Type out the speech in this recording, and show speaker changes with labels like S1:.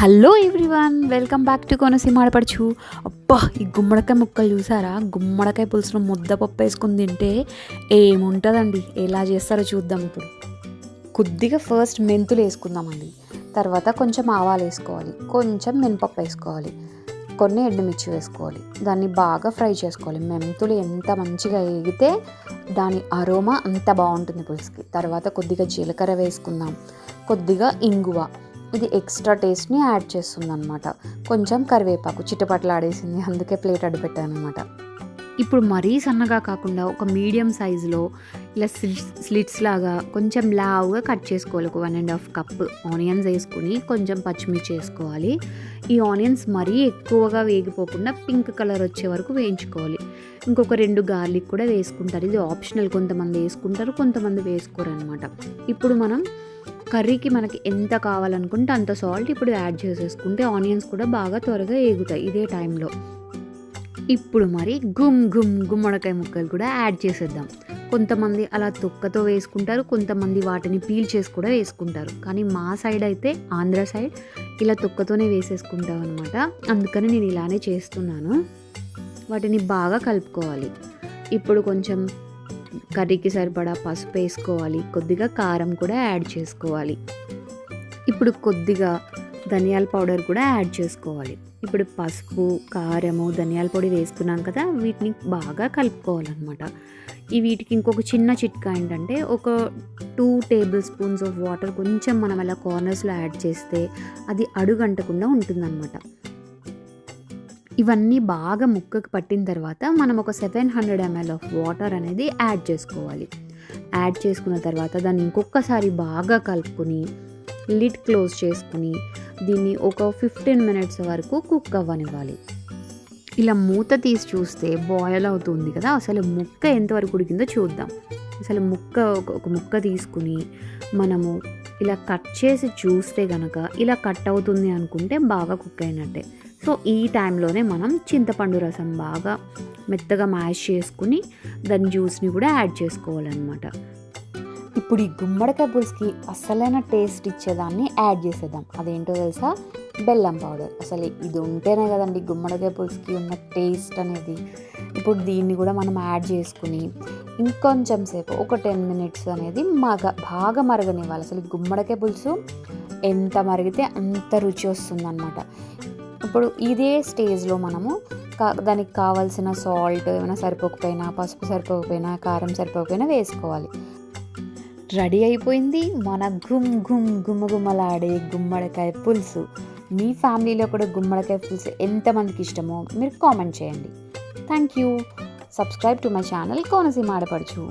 S1: Hello everyone, welcome back to Konaseema ఆడపడుచు. అబ్బా, ఈ గుమ్మడికాయ ముక్కలు చూసారా? గుమ్మడికాయ పులుసులో ముద్దపప్పు వేసుకుని తింటే ఏముంటుందండి. ఎలా చేస్తారో చూద్దాం. ఇప్పుడు కొద్దిగా ఫస్ట్ మెంతులు వేసుకుందామండి. తర్వాత కొంచెం ఆవాలు వేసుకోవాలి, కొంచెం మినపప్పు వేసుకోవాలి, కొన్ని ఎండుమిర్చి వేసుకోవాలి. దాన్ని బాగా ఫ్రై చేసుకోవాలి. మెంతులు ఎంత మంచిగా వేగితే దాని అరోమా అంత బాగుంటుంది పులుసుకి. తర్వాత కొద్దిగా జీలకర్ర వేసుకుందాం, కొద్దిగా ఇంగువ, ఇది ఎక్స్ట్రా టేస్ట్ని యాడ్ చేస్తుంది అనమాట. కొంచెం కరివేపాకు చిటపట్లాడేసింది, అందుకే ప్లేట్ అడ్డు పెట్టాను అనమాట. ఇప్పుడు మరీ సన్నగా కాకుండా ఒక మీడియం సైజులో ఇలా స్లిట్స్ లాగా కొంచెం లావుగా కట్ చేసుకోవాలి. ఒక 1.5 కప్ ఆనియన్స్ వేసుకుని కొంచెం పచ్చిమిర్చి వేసుకోవాలి. ఈ ఆనియన్స్ మరీ ఎక్కువగా వేగిపోకుండా పింక్ కలర్ వచ్చే వరకు వేయించుకోవాలి. ఇంకొక 2 గార్లిక్ కూడా వేసుకుంటారు. ఇది ఆప్షనల్, కొంతమంది వేసుకుంటారు, కొంతమంది వేసుకోరు అనమాట. ఇప్పుడు మనం కర్రీకి మనకి ఎంత కావాలనుకుంటే అంత సాల్ట్ ఇప్పుడు యాడ్ చేసేసుకుంటే ఆనియన్స్ కూడా బాగా త్వరగా వేగుతాయి ఇదే టైంలో. ఇప్పుడు మరి గుమ్మడికాయ ముక్కలు కూడా యాడ్ చేసేద్దాం. కొంతమంది అలా తొక్కతో వేసుకుంటారు, కొంతమంది వాటిని పీల్ చేసి కూడా వేసుకుంటారు. కానీ మా సైడ్ అయితే, ఆంధ్ర సైడ్, ఇలా తొక్కతోనే వేసేసుకుంటాం అనమాట. అందుకని నేను ఇలానే చేస్తున్నాను. వాటిని బాగా కలుపుకోవాలి. ఇప్పుడు కొంచెం కర్రీకి సరిపడా పసుపు వేసుకోవాలి, కొద్దిగా కారం కూడా యాడ్ చేసుకోవాలి. ఇప్పుడు కొద్దిగా ధనియాల పౌడర్ కూడా యాడ్ చేసుకోవాలి. ఇప్పుడు పసుపు, కారము, ధనియాల పొడి వేసుకున్నాం కదా, వీటిని బాగా కలుపుకోవాలన్నమాట. వీటికి ఇంకొక చిన్న చిట్కా ఏంటంటే, ఒక 2 టేబుల్ స్పూన్స్ ఆఫ్ వాటర్ కొంచెం మనం అలా కార్నర్స్లో యాడ్ చేస్తే అది అడుగంటకుండా ఉంటుందన్నమాట. ఇవన్నీ బాగా ముక్కకు పట్టిన తర్వాత మనం ఒక 700 ml ఆఫ్ వాటర్ అనేది యాడ్ చేసుకోవాలి. యాడ్ చేసుకున్న తర్వాత దాన్ని ఇంకొకసారి బాగా కలుపుకొని లిడ్ క్లోజ్ చేసుకుని దీన్ని ఒక 15 minutes వరకు కుక్ అవ్వనివ్వాలి. ఇలా మూత తీసి చూస్తే బాయిల్ అవుతుంది కదా, అసలు ముక్క ఎంతవరకు ఉడికిందో చూద్దాం. అసలు ఒక ముక్క తీసుకుని మనము ఇలా కట్ చేసి చూస్తే కనుక ఇలా కట్ అవుతుంది అనుకుంటే బాగా కుక్ అయినట్టే. సో ఈ టైంలోనే మనం చింతపండు రసం బాగా మెత్తగా మ్యాష్ చేసుకుని దాని జ్యూస్ని కూడా యాడ్ చేసుకోవాలన్నమాట. ఇప్పుడు ఈ గుమ్మడికాయ పులుసుకి అసలైన టేస్ట్ ఇచ్చేదాన్ని యాడ్ చేసేద్దాం. అదేంటో తెలుసా? బెల్లం పౌడర్. అసలు ఇది ఉంటేనే కదండి గుమ్మడికాయ పులుసుకి ఉన్న టేస్ట్ అనేది. ఇప్పుడు దీన్ని కూడా మనం యాడ్ చేసుకుని ఇంకొంచెం సేపు ఒక 10 minutes అనేది బాగా మరగనివ్వాలి. అసలు గుమ్మడికాయ పులుసు ఎంత మరిగితే అంత రుచి వస్తుంది అన్నమాట. ఇప్పుడు ఇదే స్టేజ్లో మనము దానికి కావాల్సిన సాల్ట్ ఏమైనా సరిపోకపోయినా, పసుపు సరిపోకపోయినా, కారం సరిపోకపోయినా వేసుకోవాలి. రెడీ అయిపోయింది మన గుమ్మలాడే గుమ్మడికాయ పులుసు. మీ ఫ్యామిలీలో కూడా గుమ్మడికాయ పులుసు ఎంతమందికి ఇష్టమో మీరు కామెంట్ చేయండి. Thank you. Subscribe to my channel Konaseema ఆడపడుచు.